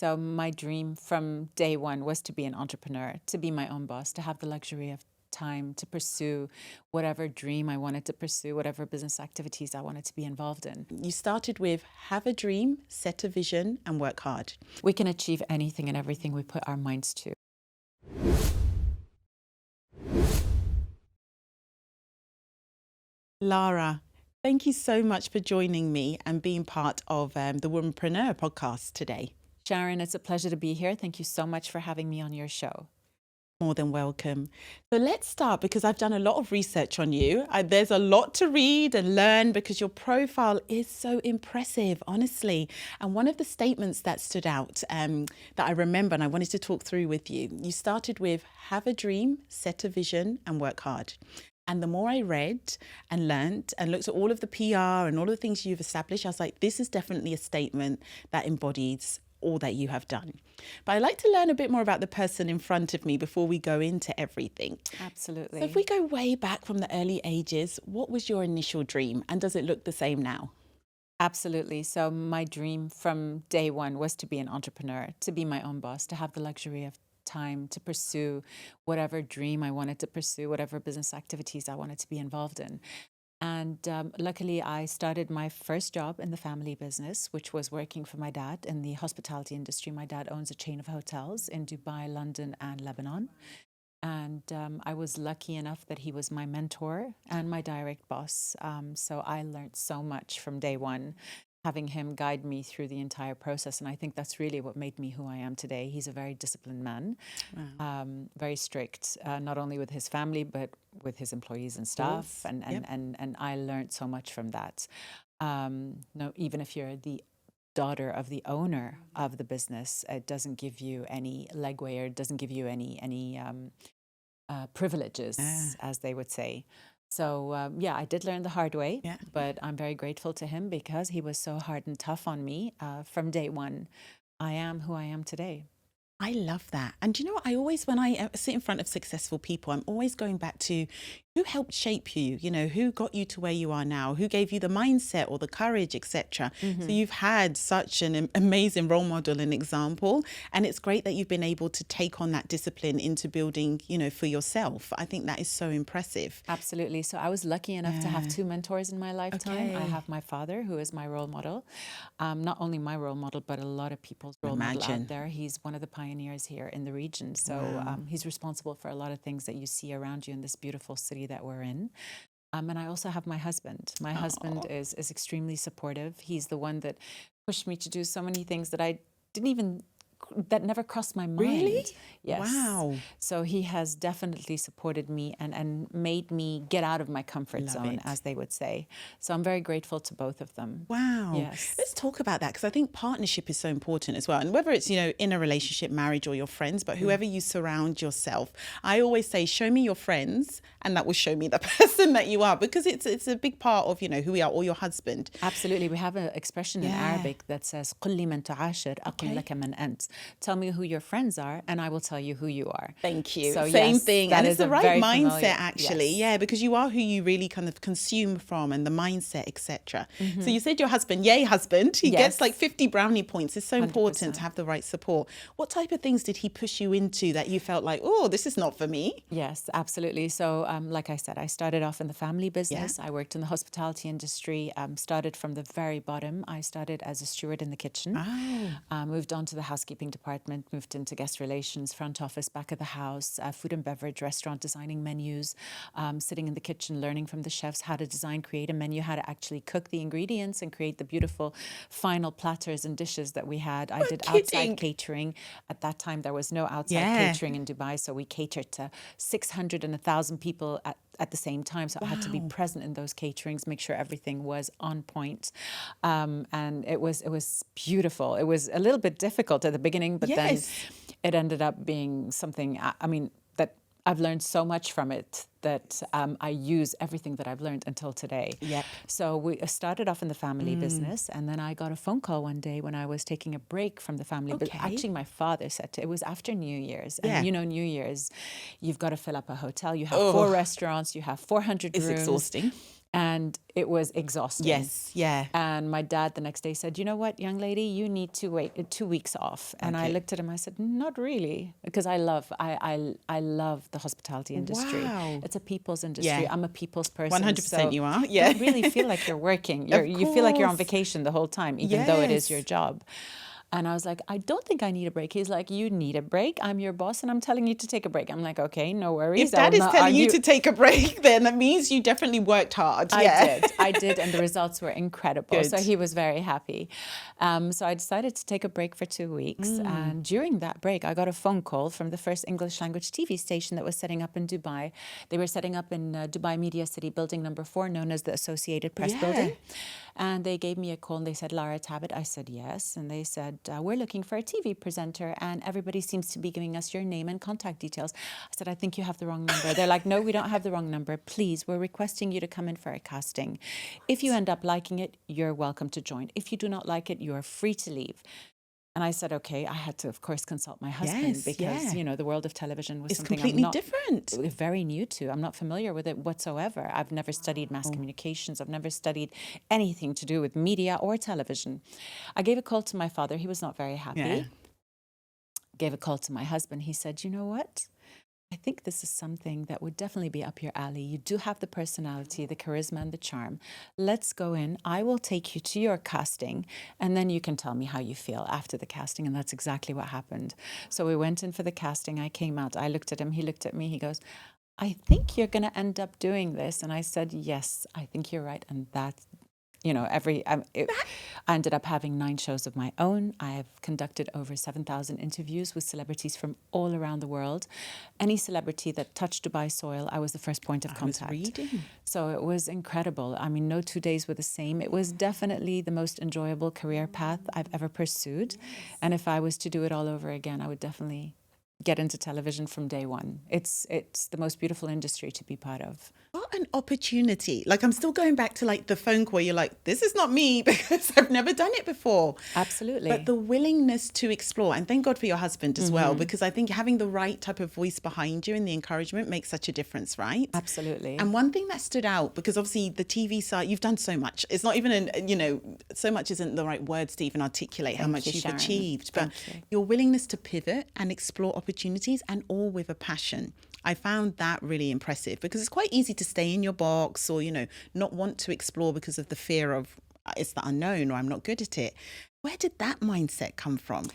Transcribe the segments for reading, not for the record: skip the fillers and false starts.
So my dream from day one was to be an entrepreneur, to be my own boss, to have the luxury of time to pursue whatever dream I wanted to pursue, whatever business activities I wanted to be involved in. You started with have a dream, set a vision, and work hard. We can achieve anything and everything we put our minds to. Lara, thank you so much for joining me and being part of the Womenpreneur podcast today. Sharon, it's a pleasure to be here. Thank you so much for having me on your show. More than welcome. So let's start because I've done a lot of research on you. There's a lot to read and learn because your profile is so impressive, honestly. And one of the statements that stood out that I remember and I wanted to talk through with you, you started with have a dream, set a vision, and work hard. And the more I read and learned and looked at all of the PR and all of the things you've established, I was like, this is definitely a statement that embodies all that you have done. But I'd like to learn a bit more about the person in front of me before we go into everything. Absolutely. So if we go way back from the early ages, what was your initial dream and does it look the same now? Absolutely. So my dream from day one was to be an entrepreneur, to be my own boss, to have the luxury of time to pursue whatever dream I wanted to pursue, whatever business activities I wanted to be involved in. And luckily, I started my first job in the family business, which was working for my dad in the hospitality industry. My dad owns a chain of hotels in Dubai, London, and Lebanon. And I was lucky enough that he was my mentor and my direct boss. So I learned so much from day one, having him guide me through the entire process. And I think that's really what made me who I am today. He's a very disciplined man, very strict, not only with his family, but with his employees and staff. And I learned so much from that. No, even if you're the daughter of the owner of the business, it doesn't give you any legway or it doesn't give you any privileges, as they would say. So, I did learn the hard way, but I'm very grateful to him because he was so hard and tough on me from day one. I am who I am today. I love that. And do you know what? I always, when I sit in front of successful people, I'm always going back to who helped shape you, you know, who got you to where you are now, who gave you the mindset or the courage, etc. So you've had such an amazing role model and example. And it's great that you've been able to take on that discipline into building, you know, for yourself. I think that is so impressive. Absolutely. So I was lucky enough to have two mentors in my lifetime. I have my father, who is my role model. Not only my role model, but a lot of people's role model out there. He's one of the pioneers here in the region. So he's responsible for a lot of things that you see around you in this beautiful city that we're in. And I also have my husband. My husband is extremely supportive. He's the one that pushed me to do so many things that never crossed my mind. Really? Yes. Wow. So he has definitely supported me and made me get out of my comfort zone, as they would say. So I'm very grateful to both of them. Wow. Yes. Let's talk about that because I think partnership is so important as well. And whether it's, you know, in a relationship, marriage or your friends, but whoever you surround yourself, I always say, show me your friends and that will show me the person that you are because it's a big part of, you know, who we are or your husband. Absolutely. We have an expression in Arabic that says, قُل لي من تعاشر أقل لك من أنت. Tell me who your friends are and I will tell you who you are. Thank you. So, Same thing. And it's the right mindset, familiar, actually. Yeah, because you are who you really kind of consume from and the mindset, etc. So you said your husband, yay husband, he gets like 50 brownie points. It's so important 100%. To have the right support. What type of things did he push you into that you felt like, oh, this is not for me? Yes, absolutely. So like I said, I started off in the family business. I worked in the hospitality industry, started from the very bottom. I started as a steward in the kitchen, moved on to the housekeeping department, moved into guest relations, front office, back of the house, food and beverage, restaurant, designing menus, sitting in the kitchen, learning from the chefs how to design, create a menu, how to actually cook the ingredients and create the beautiful final platters and dishes that we had. I did outside catering. At that time, there was no outside catering in Dubai, so we catered to 600 and 1,000 people at the same time. So I had to be present in those caterings, make sure everything was on point. And it was beautiful. It was a little bit difficult at the beginning, but then it ended up being something, that I've learned so much from it that I use everything that I've learned until today. So we started off in the family business, and then I got a phone call one day when I was taking a break from the family business. Actually, my father said it was after New Year's. And you know, New Year's, you've got to fill up a hotel. You have 4 restaurants, you have 400 rooms. It's exhausting. And it was exhausting. Yes. Yeah. And my dad the next day said, you know what, young lady, you need to wait 2 weeks off. And I Okay. looked at him, I said, not really, because I love the hospitality industry. Wow. It's a people's industry. Yeah. I'm a people's person. 100% so you are. you Yeah. don't really feel like you're working. Of You feel like you're on course. vacation the whole time, even though it is Yes. your job. And I was like, I don't think I need a break. He's like, you need a break. I'm your boss and I'm telling you to take a break. I'm like, okay, no worries. If Dad is not telling you argue. to take a break, then that means you definitely worked hard. Yeah. I did, and the results were incredible. Good. So he was very happy. So I decided to take a break for 2 weeks. And during that break, I got a phone call from the first English language TV station that was setting up in Dubai. They were setting up in Dubai Media City, building number 4, known as the Associated Press Yeah. Building. And they gave me a call and they said, Lara Tabet. I said, yes. And they said, we're looking for a TV presenter and everybody seems to be giving us your name and contact details. I said, I think you have the wrong number. They're like, no, we don't have the wrong number. Please, we're requesting you to come in for a casting. If you end up liking it, you're welcome to join. If you do not like it, you are free to leave. And I said, okay. I had to, of course, consult my husband Yes, because, yeah. you know, the world of television was It's something completely I'm not different. very new to. I'm not familiar with it whatsoever. I've never studied mass communications. I've never studied anything to do with media or television. I gave a call to my father. He was not very happy. Yeah. Gave a call to my husband. He said, you know what? I think this is something that would definitely be up your alley. You do have the personality, the charisma, and the charm. Let's go in. I will take you to your casting, and then you can tell me how you feel after the casting. And that's exactly what happened. So we went in for the casting. I came out. I looked at him. He looked at me. He goes, I think you're going to end up doing this. And I said, yes, I think you're right. And that's, you know, I ended up having 9 shows of my own. I've conducted over 7,000 interviews with celebrities from all around the world. Any celebrity that touched Dubai soil, I was the first point of contact. I was reading. So it was incredible. I mean, no 2 days were the same. It was definitely the most enjoyable career path I've ever pursued. And if I was to do it all over again, I would definitely get into television from day one. It's the most beautiful industry to be part of. What an opportunity. Like, I'm still going back to like the phone call. You're like, this is not me because I've never done it before. Absolutely. But the willingness to explore, and thank God for your husband as well, because I think having the right type of voice behind you and the encouragement makes such a difference, right? Absolutely. And one thing that stood out, because obviously the TV side, you've done so much. It's not even, so much isn't the right words to even articulate how much you've Sharon. achieved. But Thank you. your willingness to pivot and explore opportunities, and all with a passion. I found that really impressive, because it's quite easy to stay in your box or, not want to explore because of the fear of it's the unknown or I'm not good at it. Where did that mindset come from?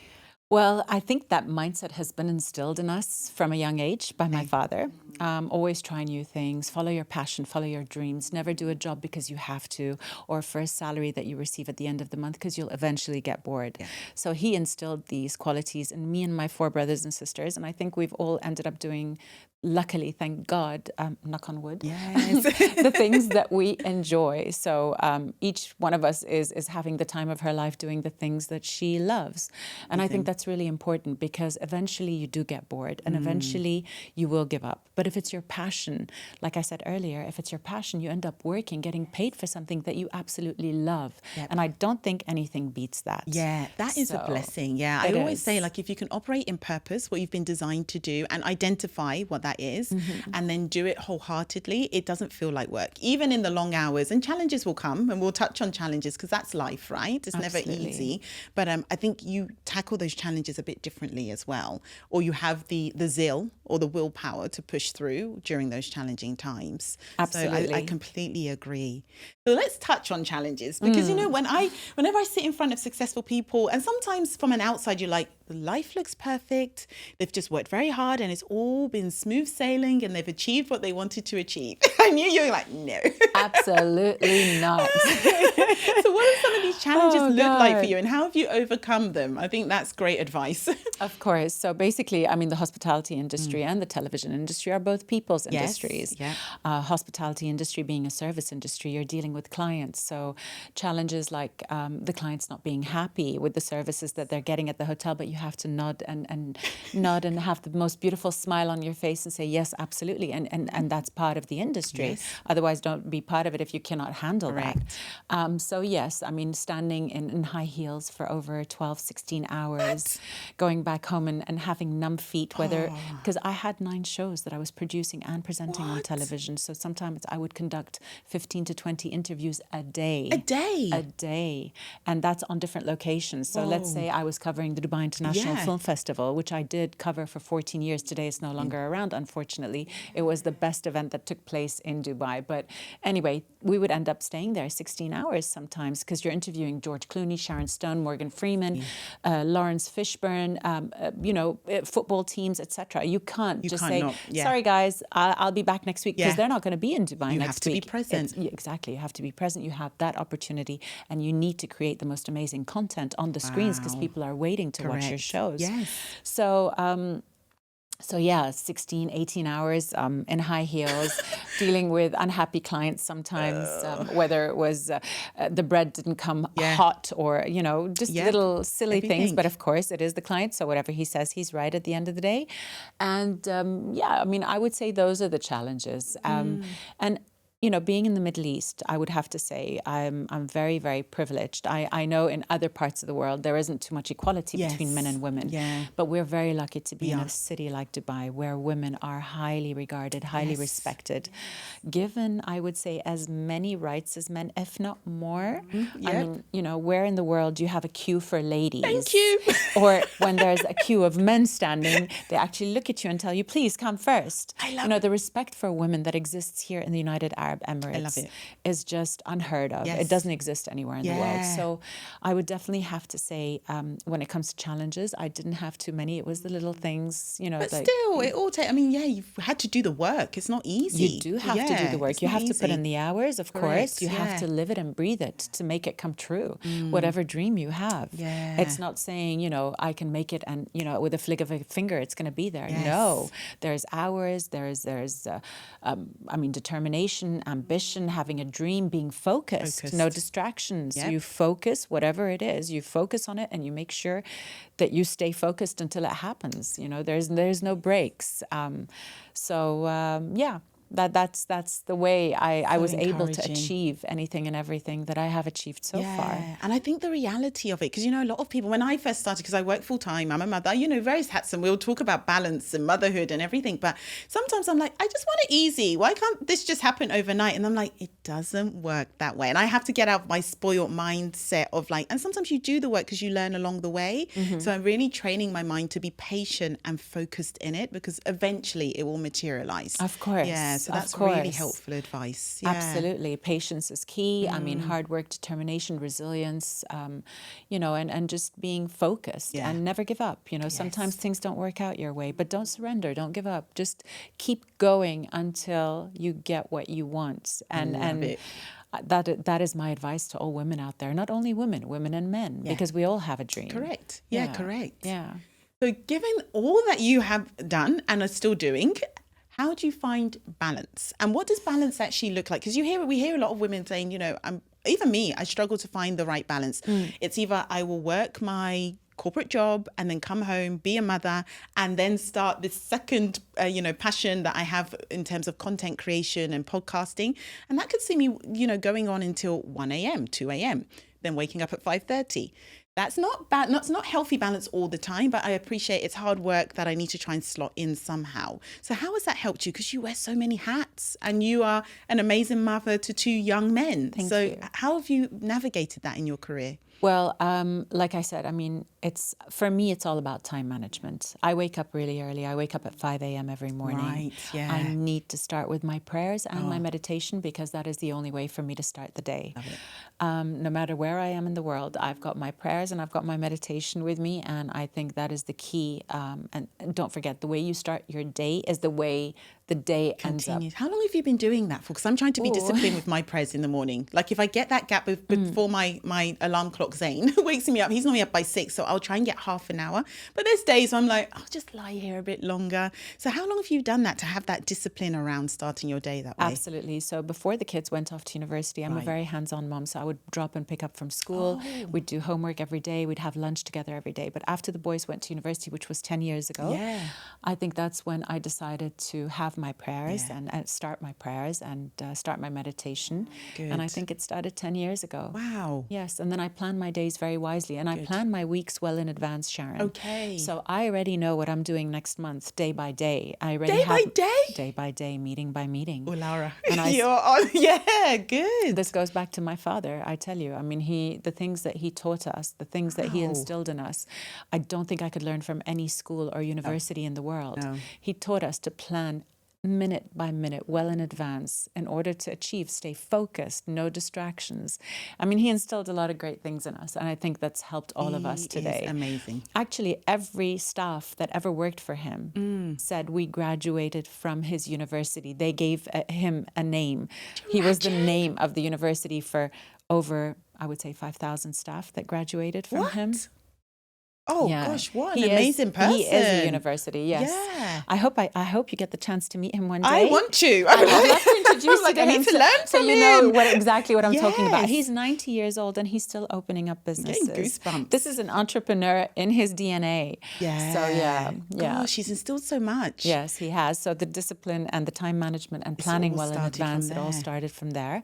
Well, I think that mindset has been instilled in us from a young age by my father. Always try new things, follow your passion, follow your dreams, never do a job because you have to, or for a salary that you receive at the end of the month, because you'll eventually get bored. Yeah. So he instilled these qualities in me and my 4 brothers and sisters. And I think we've all ended up doing, luckily, thank God, knock on wood, Yes. the things that we enjoy. So each one of us is having the time of her life doing the things that she loves. And I think that's really important, because eventually you do get bored and eventually you will give up. But if it's your passion, like I said earlier, if it's your passion, you end up working, getting paid for something that you absolutely love. Yep. And I don't think anything beats that. Yeah, that is a blessing. Yeah, I always say, like, if you can operate in purpose, what you've been designed to do, and identify what that is, and then do it wholeheartedly, it doesn't feel like work, even in the long hours. And challenges will come, and we'll touch on challenges because that's life, right? It's never easy. But I think you tackle those challenges a bit differently as well, or you have the zeal or the willpower to push through during those challenging times. Absolutely. So I completely agree. So let's touch on challenges, because whenever I sit in front of successful people, and sometimes from an outside you're like, the life looks perfect, they've just worked very hard and it's all been smooth sailing and they've achieved what they wanted to achieve. I knew you were like, no. Absolutely not. So what do some of these challenges look like for you, and how have you overcome them? I think that's great advice. Of course. So basically, I mean, the hospitality industry and the television industry are both people's industries. Yeah. Hospitality industry being a service industry, you're dealing with clients. So challenges like the clients not being happy with the services that they're getting at the hotel, but you have to nod and nod and have the most beautiful smile on your face and say, yes, absolutely. And that's part of the industry. Yes. Otherwise, don't be part of it if you cannot handle Correct. that. So yes, I mean, standing in high heels for over 12, 16 hours, going back home and having numb feet, because I had 9 shows that I was producing and presenting on television. So sometimes I would conduct 15 to 20 interviews a day. A day? A day. And that's on different locations. So let's say I was covering the Dubai International Film Festival, which I did cover for 14 years. Today it's no longer around, unfortunately. It was the best event that took place in Dubai. But anyway, we would end up staying there 16 hours sometimes because you're interviewing George Clooney, Sharon Stone, Morgan Freeman, Lawrence Fishburne, football teams, etc. You can't say, sorry guys, I'll be back next week, because they're not going to be in Dubai next week. You have to be present. Exactly. You have to be present. You have that opportunity, and you need to create the most amazing content on the screens because people are waiting to watch your shows. Yes. So yeah, 16, 18 hours in high heels, dealing with unhappy clients sometimes, whether it was the bread didn't come hot or, just little silly things. But of course, it is the client. So whatever he says, he's right at the end of the day. And I mean, I would say those are the challenges. And being in the Middle East, I would have to say I'm very, very privileged. I know in other parts of the world there isn't too much equality between men and women. Yeah. But we're very lucky to be in a city like Dubai where women are highly regarded, highly respected, given, I would say, as many rights as men, if not more. I mean, where in the world do you have a queue for ladies? Thank you. Or when there's a queue of men standing, they actually look at you and tell you, please come first. I love the respect for women that exists here in the United Arab Emirates is just unheard of. Yes. It doesn't exist anywhere in the world. So I would definitely have to say, when it comes to challenges, I didn't have too many. It was the little things, But still, it all takes, I mean, you've had to do the work. It's not easy. You do have to do the work. You have to put in the hours, of course. You have to live it and breathe it to make it come true, whatever dream you have. Yeah. It's not saying, I can make it and, with a flick of a finger, it's going to be there. No, there's hours, there's determination, ambition, having a dream, being focused. No distractions. You focus, whatever it is, you focus on it and you make sure that you stay focused until it happens. There's no breaks. That's the way I was able to achieve anything and everything that I have achieved so far. And I think the reality of it, because, a lot of people, when I first started, because I work full time, I'm a mother, various hats, and we'll talk about balance and motherhood and everything. But sometimes I'm like, I just want it easy. Why can't this just happen overnight? And I'm like, it doesn't work that way. And I have to get out of my spoiled mindset of and sometimes you do the work because you learn along the way. So I'm really training my mind to be patient and focused in it, because eventually it will materialize. Of course. Yeah. So that's really helpful advice. Yeah. Absolutely. Patience is key. I mean, hard work, determination, resilience, and just being focused and never give up. Sometimes things don't work out your way, but don't surrender. Don't give up. Just keep going until you get what you want. And that is my advice to all women out there. Not only women and men, because we all have a dream. Correct. Yeah, correct. Yeah. So given all that you have done and are still doing, how do you find balance? And what does balance actually look like? Because we hear a lot of women saying, even me, I struggle to find the right balance. It's either I will work my corporate job and then come home, be a mother, and then start this second, passion that I have in terms of content creation and podcasting. And that could see me, going on until 1 a.m., 2 a.m., then waking up at 5:30. That's not bad. That's not healthy balance all the time, but I appreciate it's hard work that I need to try and slot in somehow. So how has that helped you? Because you wear so many hats and you are an amazing mother to 2 young men. Thank you. How have you navigated that in your career? Well, like I said, I mean, for me, it's all about time management. I wake up really early. I wake up at 5 a.m. every morning. Right, yeah. I need to start with my prayers and my meditation, because that is the only way for me to start the day. No matter where I am in the world, I've got my prayers and I've got my meditation with me. And I think that is the key. And don't forget, the way you start your day is the way the day ends up. Continues. How long have you been doing that for? Because I'm trying to be disciplined with my prayers in the morning. Like if I get that gap before my alarm clock, Zane, wakes me up. He's normally up by 6, so I'll try and get half an hour. But there's days I'm like, I'll just lie here a bit longer. So how long have you done that to have that discipline around starting your day that way? Absolutely. So before the kids went off to university, I'm a very hands-on mom. So I would drop and pick up from school. We'd do homework every day. We'd have lunch together every day. But after the boys went to university, which was 10 years ago, I think that's when I decided to have my prayers and start my prayers and start my meditation. Good. And I think it started 10 years ago. Wow. Yes. And then I plan my days very wisely. And I plan my weeks well in advance, Sharon. Okay. So I already know what I'm doing next month, day by day. I already Day by day? Day by day, meeting by meeting. Oh, Lara. And You're on. Yeah, good. This goes back to my father, I tell you. I mean, the things that he taught us, the things that he instilled in us, I don't think I could learn from any school or university in the world. No. He taught us to plan minute by minute, well in advance, in order to achieve, stay focused, no distractions. I mean, he instilled a lot of great things in us, and I think that's helped all of us today. Is amazing. Actually, every staff that ever worked for him said we graduated from his university. They gave him a name. He was the name of the university for over, I would say, 5,000 staff that graduated from him. Oh gosh, what an amazing person. He is a university, yes. Yeah. I hope you get the chance to meet him one day. I want to. I would love to introduce you like, to I him need to learn so from you know him. exactly what I'm talking about. Yes. He's 90 years old and he's still opening up businesses. Getting goosebumps. This is an entrepreneur in his DNA. Yeah. So yeah. Gosh, he's instilled so much. Yes, he has. So the discipline and the time management and planning well in advance, it all started from there.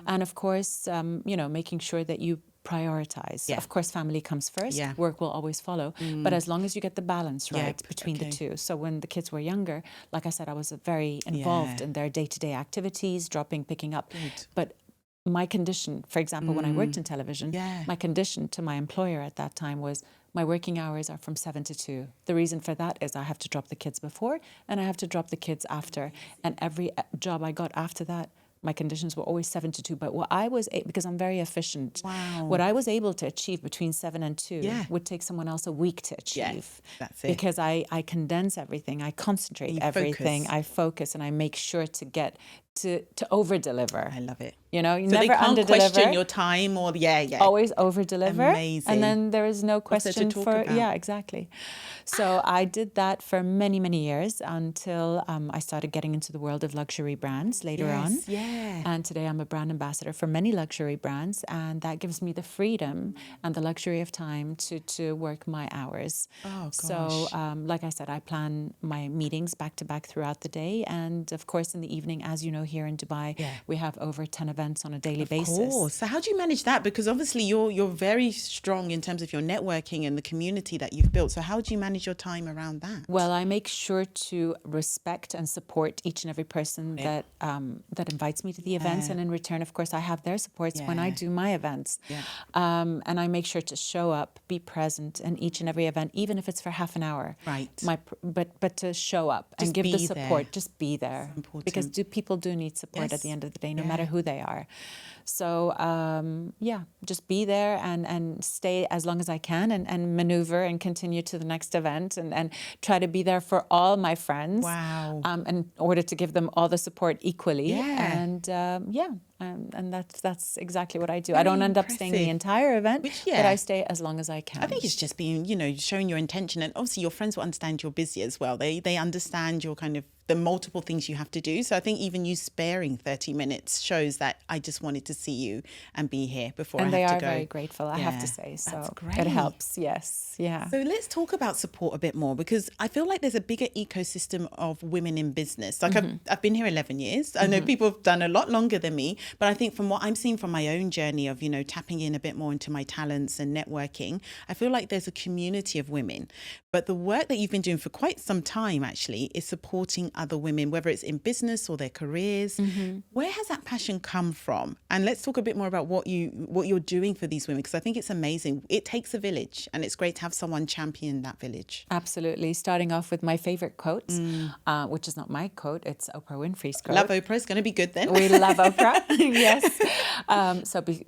And of course, making sure that you prioritize. Of course, family comes first. Work will always follow. But as long as you get the balance right between the two. So when the kids were younger, like I said, I was very involved in their day-to-day activities, dropping, picking up. But my condition, for example, when I worked in television, my condition to my employer at that time was my working hours are from 7 to 2. The reason for that is I have to drop the kids before and I have to drop the kids after. And every job I got after that, my conditions were always 7 to 2. But what I was, because I'm very efficient, what I was able to achieve between 7 and 2 would take someone else a week to achieve. Yes, that's it. Because I condense everything, I concentrate everything, I focus, and I make sure to get to over-deliver. I love it. You know, you so never they can't under-deliver. question your time or Always over-deliver. Amazing. And then there is no question to talk for, about? Exactly. So I did that for many, many years until I started getting into the world of luxury brands later on. Yeah. And today I'm a brand ambassador for many luxury brands, and that gives me the freedom and the luxury of time to work my hours. Oh, gosh. So, like I said, I plan my meetings back to back throughout the day. And of course, in the evening, as you know, here in Dubai, we have over 10 events on a daily basis. Of course. So how do you manage that? Because obviously you're very strong in terms of your networking and the community that you've built. So how do you manage your time around that? Well, I make sure to respect and support each and every person that invites me to the events. And in return, of course, I have their supports when I do my events. And I make sure to show up, be present in each and every event, even if it's for half an hour. Right. But to show up and give the support, just be there. Because people do need support at the end of the day, no matter who they are. So, just be there and stay as long as I can and maneuver and continue to the next event and try to be there for all my friends. Wow. In order to give them all the support equally. Yeah. And that's exactly what I do. I don't end up staying the entire event, but I stay as long as I can. I think it's just being, showing your intention. And obviously your friends will understand you're busy as well. They understand your kind of the multiple things you have to do. So I think even you sparing 30 minutes shows that I just wanted to see you and be here before I have to go. And they are very grateful, I have to say. So that's great. It helps, yes. Yeah. So let's talk about support a bit more, because I feel like there's a bigger ecosystem of women in business. Like I've been here 11 years. I know people have done a lot longer than me, but I think from what I'm seeing from my own journey of, tapping in a bit more into my talents and networking, I feel like there's a community of women. But the work that you've been doing for quite some time actually is supporting other women, whether it's in business or their careers. Where has that passion come from? And And let's talk a bit more about what you're doing for these women, because I think it's amazing. It takes a village, and it's great to have someone champion that village. Absolutely. Starting off with my favorite quotes, which is not my quote, it's Oprah Winfrey's quote. Love Oprah. It's going to be good then. We love Oprah. Yes.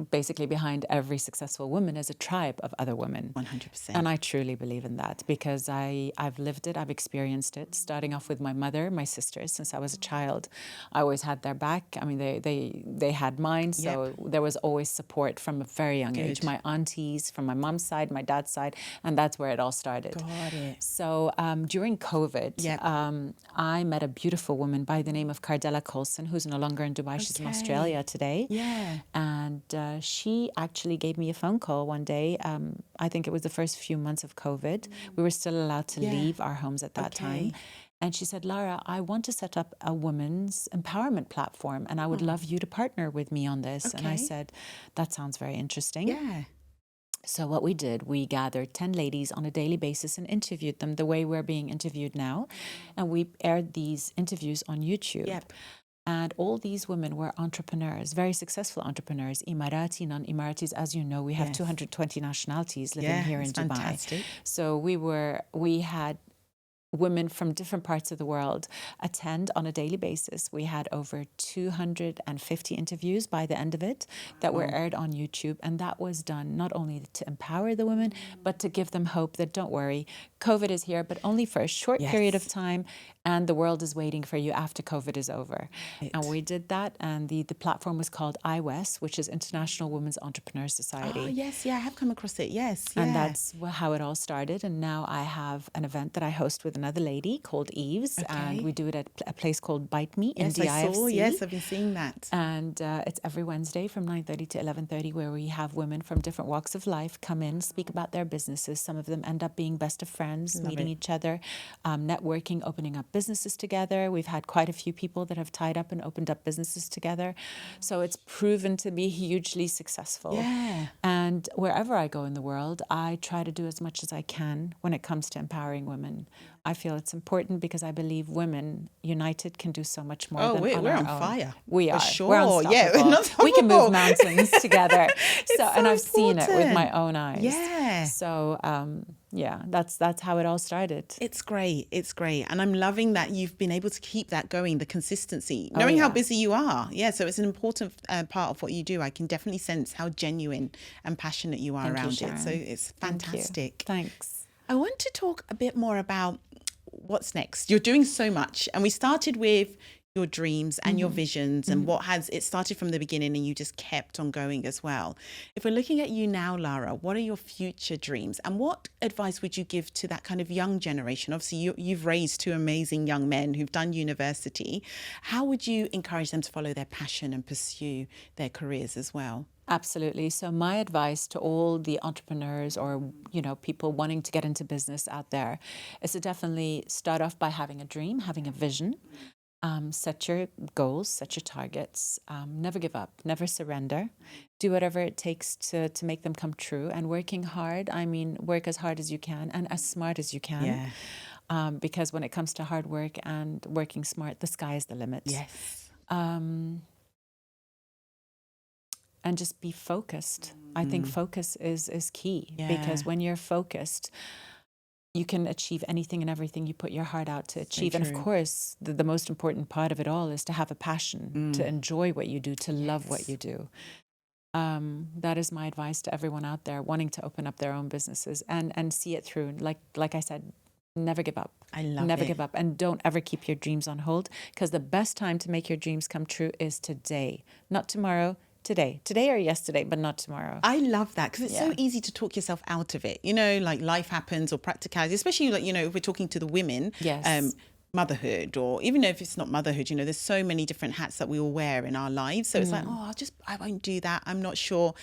Basically, behind every successful woman is a tribe of other women. 100%. And I truly believe in that because I've lived it, I've experienced it. Starting off with my mother, my sisters, since I was a child, I always had their back. I mean, they had mine, so there was always support from a very young age. My aunties from my mom's side, my dad's side, and that's where it all started. Got it. So during COVID, I met a beautiful woman by the name of Cardella Colson, who's no longer in Dubai. She's in Australia today. Yeah. And she actually gave me a phone call one day. I think it was the first few months of COVID. We were still allowed to leave our homes at that time. And she said, Lara, I want to set up a women's empowerment platform and I would love you to partner with me on this. And I said, that sounds very interesting. Yeah. So what we did, we gathered 10 ladies on a daily basis and interviewed them the way we're being interviewed now. And we aired these interviews on YouTube. Yep. And all these women were entrepreneurs, very successful entrepreneurs, Emirati, non-Emiratis. As you know, we have 220 nationalities living here in Dubai. Fantastic. So we had women from different parts of the world attend on a daily basis. We had over 250 interviews by the end of it that were aired on YouTube. And that was done not only to empower the women, but to give them hope that don't worry, COVID is here, but only for a short period of time. And the world is waiting for you after COVID is over. And we did that. And the platform was called IWES, which is International Women's Entrepreneur Society. Oh, yes. Yeah, I have come across it. Yes. And that's how it all started. And now I have an event that I host with another lady called Eves. And we do it at a place called Bite Me in DIFC. I saw. Yes, I've been seeing that. And it's every Wednesday from 9:30 to 11:30 where we have women from different walks of life come in, speak about their businesses. Some of them end up being best of friends, meeting each other, networking, opening up businesses together. We've had quite a few people that have tied up and opened up businesses together. So it's proven to be hugely successful. Yeah. And wherever I go in the world, I try to do as much as I can when it comes to empowering women. I feel it's important because I believe women united can do so much more than on our own. Fire. We are. For sure. We're unstoppable. We can move mountains together. And I've seen it with my own eyes. Yeah. So that's how it all started. It's great. It's great. And I'm loving that you've been able to keep that going, the consistency, knowing how busy you are. Yeah. So it's an important part of what you do. I can definitely sense how genuine and passionate you are around it. So it's fantastic. Thanks. I want to talk a bit more about what's next. You're doing so much. And we started with your dreams and your visions and it started from the beginning and you just kept on going as well. If we're looking at you now, Lara, what are your future dreams and what advice would you give to that kind of young generation? Obviously, you've raised two amazing young men who've done university. How would you encourage them to follow their passion and pursue their careers as well? Absolutely. So my advice to all the entrepreneurs or, people wanting to get into business out there is to definitely start off by having a dream, having a vision. Set your goals, set your targets, never give up, never surrender, do whatever it takes to make them come true. And working hard, I mean, work as hard as you can and as smart as you can. Yeah. Because when it comes to hard work and working smart, the sky is the limit. Yes. And just be focused. I think focus is key because when you're focused, you can achieve anything and everything you put your heart out to achieve. And of course, the most important part of it all is to have a passion, to enjoy what you do, to love what you do. That is my advice to everyone out there wanting to open up their own businesses and see it through. Like I said, never give up. I love it. Never give up. And don't ever keep your dreams on hold because the best time to make your dreams come true is today, not tomorrow. Today or yesterday, but not tomorrow. I love that because it's so easy to talk yourself out of it. Like life happens or practicality, especially if we're talking to the women. Yes. Motherhood, or even if it's not motherhood, there's so many different hats that we all wear in our lives. So it's like, I won't do that. I'm not sure.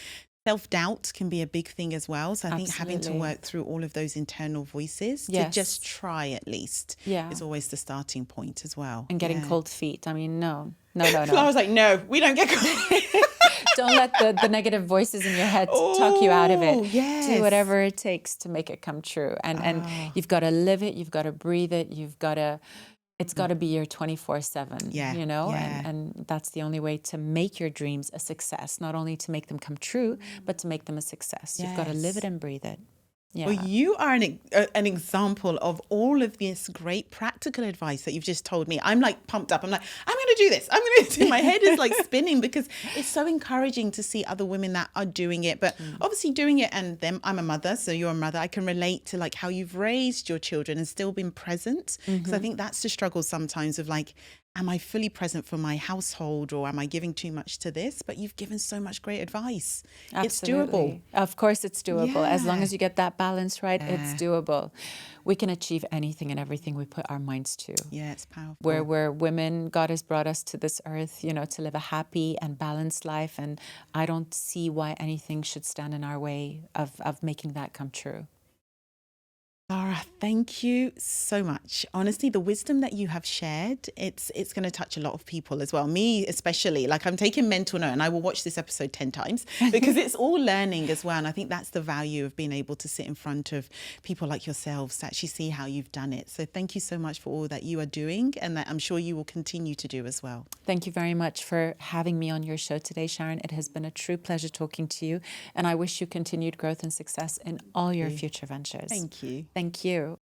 Self-doubt can be a big thing as well. So I think having to work through all of those internal voices to just try at least is always the starting point as well. And getting cold feet. I mean, no. I was like, no, we don't get cold. Don't let the negative voices in your head talk you out of it. Yes. Do whatever it takes to make it come true. And you've got to live it. You've got to breathe it. You've got to It's got to be your 24/7, Yeah, you know, yeah. and that's the only way to make your dreams a success, not only to make them come true, but to make them a success. You've got to live it Yes. and breathe it. Well, Yeah. you are an example of all of this great practical advice that you've just told me. I'm like pumped up. I'm like, I'm going to do this. I'm going to do. My head is like spinning because it's so encouraging to see other women that are doing it. But obviously doing it, and them, I'm a mother, so you're a mother. I can relate to like how you've raised your children and still been present. Because I think that's the struggle sometimes of like, am I fully present for my household, or am I giving too much to this? But you've given so much great advice. It's doable. Absolutely. Of course, it's doable. As long Yeah. as you get that balance right, it's Yeah. doable. We can achieve anything and everything we put our minds to. Yeah, it's powerful. Where we're women, God has brought us to this earth, you know, to live a happy and balanced life. And I don't see why anything should stand in our way of making that come true. Lara, thank you so much. Honestly, the wisdom that you have shared, it's going to touch a lot of people as well. Me especially, like I'm taking mental note, and I will watch this episode 10 times because it's all learning as well. And I think that's the value of being able to sit in front of people like yourselves to actually see how you've done it. So thank you so much for all that you are doing, and that I'm sure you will continue to do as well. Thank you very much for having me on your show today, Sharon. It has been a true pleasure talking to you, and I wish you continued growth and success in all your future ventures. Thank you. Thank you.